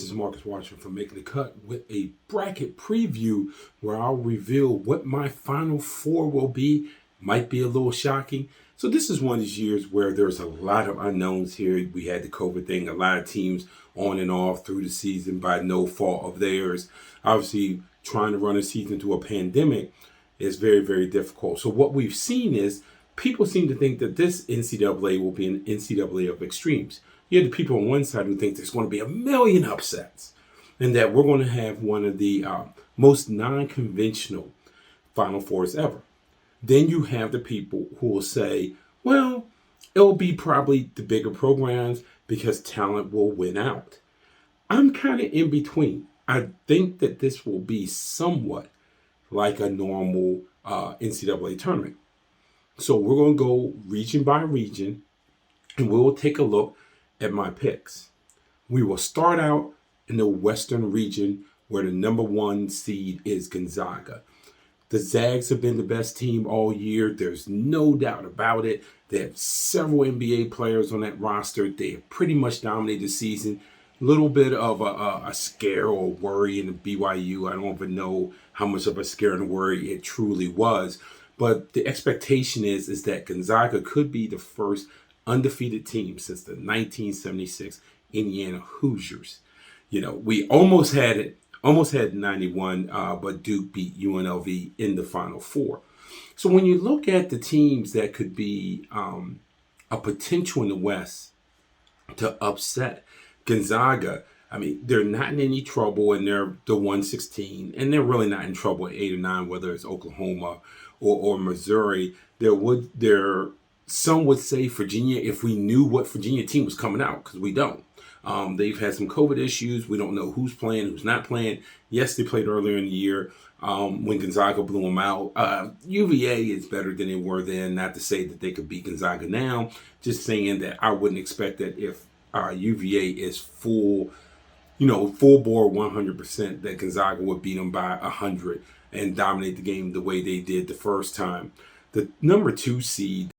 is Marcus Washington from Making the Cut with a bracket preview where I'll reveal what my final four will be. Might be a little shocking. So this is one of these years where there's a lot of unknowns here. We had the COVID thing, a lot of teams on and off through the season by no fault of theirs. Obviously, trying to run a season through a pandemic is very, very difficult. So what we've seen is people seem to think that this NCAA will be an NCAA of extremes. You have the people on one side who think there's going to be a million upsets and that we're going to have one of the most non-conventional Final Fours ever. Then you have the people who will say, well, it'll be probably the bigger programs because talent will win out. I'm kind of in between. I think that this will be somewhat like a normal NCAA tournament. So we're going to go region by region and we'll take a look at my picks. We will start out in the Western region where the number one seed is Gonzaga. The Zags have been the best team all year. There's no doubt about it. They have several NBA players on that roster. They have pretty much dominated the season. A little bit of a scare or worry in the BYU. I don't even know how much of a scare and worry it truly was. But the expectation is that Gonzaga could be the first undefeated team since the 1976 Indiana Hoosiers. You know, we almost had it. Almost had 91, but Duke beat UNLV in the Final Four. So when you look at the teams that could be a potential in the West to upset Gonzaga, I mean, they're not in any trouble, and they're the 116, and they're really not in trouble at 8 or 9, whether it's Oklahoma or Missouri. Some would say Virginia, if we knew what Virginia team was coming out, because we don't. They've had some COVID issues. We don't know who's playing, who's not playing. Yes, they played earlier in the year when Gonzaga blew them out. UVA is better than they were then. Not to say that they could beat Gonzaga now. Just saying that I wouldn't expect that if UVA is full bore 100%, that Gonzaga would beat them by 100 and dominate the game the way they did the first time. The number 2 seed